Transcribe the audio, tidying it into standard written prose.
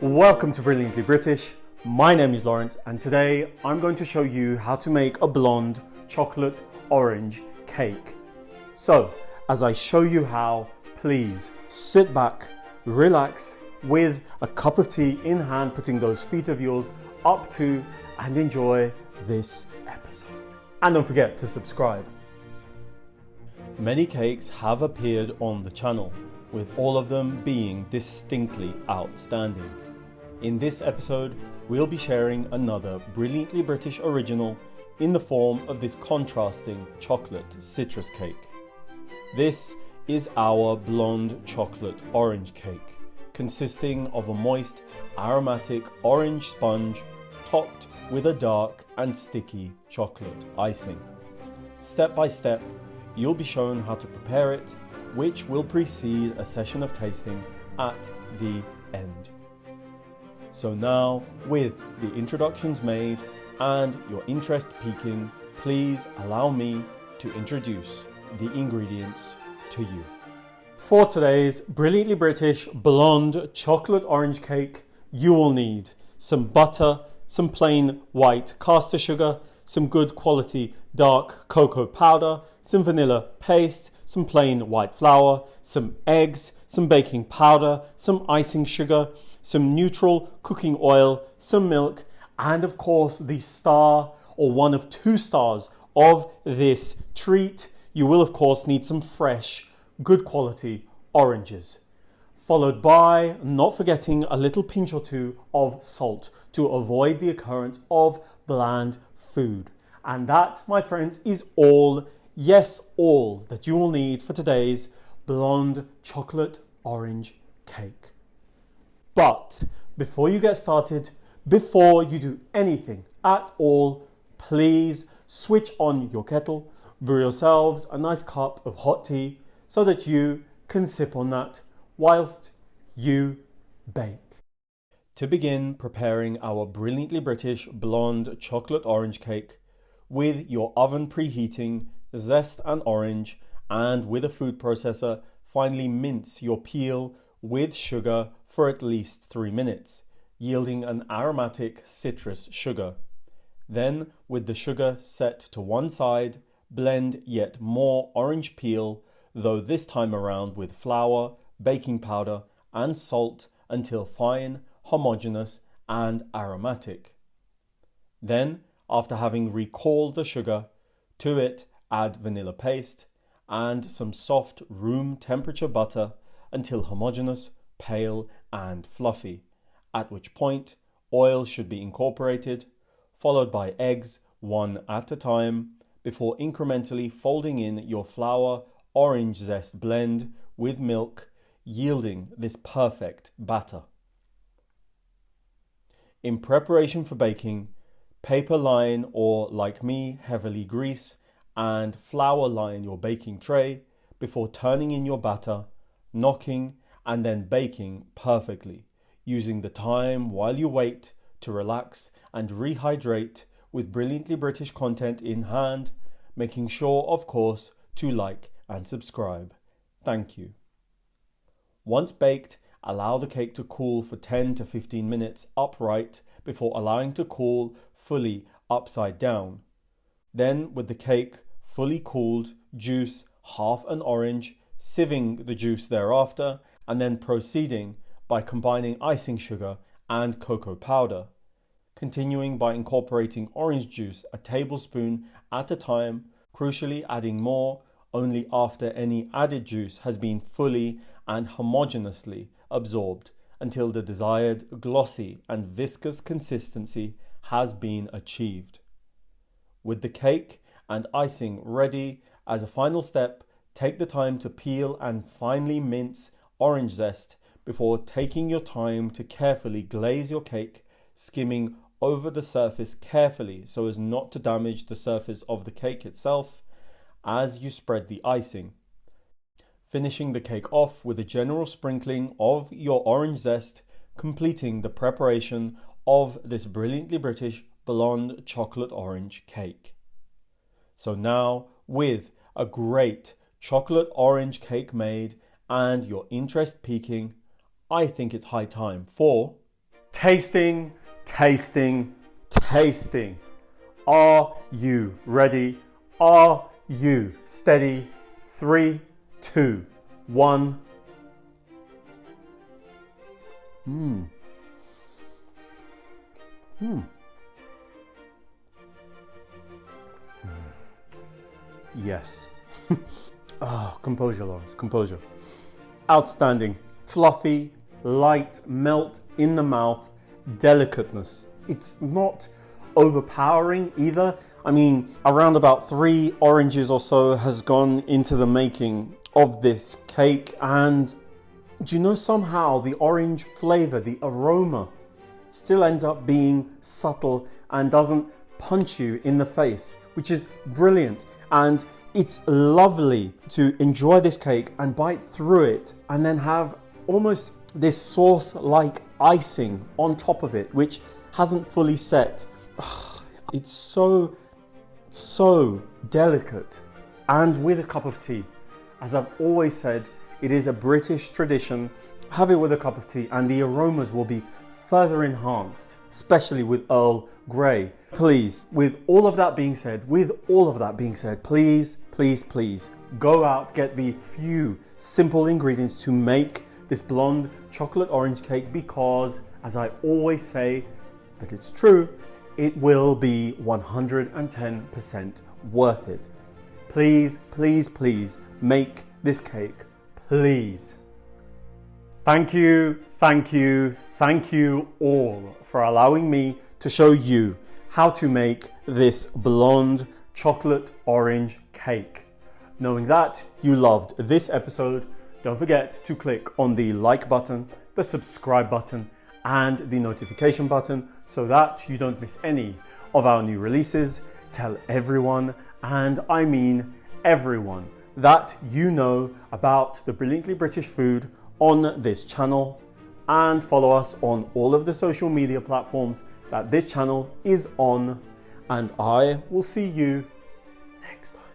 Welcome to Brilliantly British. My name is Lawrence and today I'm going to show you how to make a blonde chocolate orange cake. So, as I show you how, please sit back, relax with a cup of tea in hand, putting those feet of yours up to and enjoy this episode. And don't forget to subscribe. Many cakes have appeared on the channel, with all of them being distinctly outstanding. In this episode, we'll be sharing another Brilliantly British original in the form of this contrasting chocolate citrus cake. This is our blonde chocolate orange cake, consisting of a moist, aromatic orange sponge topped with a dark and sticky chocolate icing. Step by step, you'll be shown how to prepare it, which will precede a session of tasting at the end. So now, with the introductions made and your interest peaking, please allow me to introduce the ingredients to you. For today's Brilliantly British blonde chocolate orange cake, you will need some butter, some plain white caster sugar, some good quality dark cocoa powder, some vanilla paste, some plain white flour, some eggs, some baking powder, some icing sugar, some neutral cooking oil, some milk, and of course the star or one of two stars of this treat. You will of course need some fresh, good quality oranges. Followed by, not forgetting, a little pinch or two of salt to avoid the occurrence of bland food. And that, my friends, is all, yes, all that you will need for today's blonde chocolate orange cake. But before you get started, before you do anything at all, please switch on your kettle, brew yourselves a nice cup of hot tea so that you can sip on that whilst you bake. To begin preparing our Brilliantly British blonde chocolate orange cake, with your oven preheating, zest an orange, and with a food processor, finely mince your peel with sugar for at least 3 minutes, yielding an aromatic citrus sugar. Then, with the sugar set to one side, blend yet more orange peel, though this time around with flour, baking powder, and salt until fine, homogeneous, and aromatic. Then, after having recalled the sugar, to it add vanilla paste and some soft room temperature butter until homogeneous, pale, and fluffy, at which point oil should be incorporated, followed by eggs one at a time, before incrementally folding in your flour orange zest blend with milk, yielding this perfect batter. In preparation for baking, paper line or, like me, heavily grease and flour line your baking tray before turning in your batter, knocking and then baking perfectly, using the time while you wait to relax and rehydrate with Brilliantly British content in hand, making sure, of course, to like and subscribe. Thank you. Once baked, allow the cake to cool for 10 to 15 minutes upright before allowing to cool fully upside down. Then, with the cake fully cooled, juice half an orange, sieving the juice thereafter, and then proceeding by combining icing sugar and cocoa powder, continuing by incorporating orange juice a tablespoon at a time, crucially adding more only after any added juice has been fully and homogeneously absorbed until the desired glossy and viscous consistency has been achieved. With the cake and icing ready, as a final step, take the time to peel and finely mince orange zest before taking your time to carefully glaze your cake, skimming over the surface carefully so as not to damage the surface of the cake itself as you spread the icing. Finishing the cake off with a general sprinkling of your orange zest, completing the preparation of this Brilliantly British blonde chocolate orange cake. So now, with a great chocolate orange cake made and your interest peaking, I think it's high time for Tasting, tasting, tasting. Are you ready? Are you steady? 3, 2, 1. Yes. Composure, Lawrence, composure. Outstanding. Fluffy, light, melt in the mouth, delicateness. It's not overpowering either. I mean, around about 3 oranges or so has gone into the making of this cake, and do you know, somehow the orange flavor, the aroma, still ends up being subtle and doesn't punch you in the face, which is brilliant. And it's lovely to enjoy this cake and bite through it and then have almost this sauce-like icing on top of it, which hasn't fully set. It's so delicate, and with a cup of tea. As I've always said, it is a British tradition. Have it with a cup of tea and the aromas will be further enhanced, especially with Earl Grey. Please, with all of that being said, please go out, get the few simple ingredients to make this blonde chocolate orange cake, because, as I always say, but it's true, it will be 110% worth it. Please make this cake, please. Thank you all for allowing me to show you how to make this blonde chocolate orange cake. Knowing that you loved this episode, don't forget to click on the like button, the subscribe button, and the notification button so that you don't miss any of our new releases. Tell everyone, and I mean everyone, that you know about the brilliantly British food on this channel, and follow us on all of the social media platforms that this channel is on, and I will see you next time.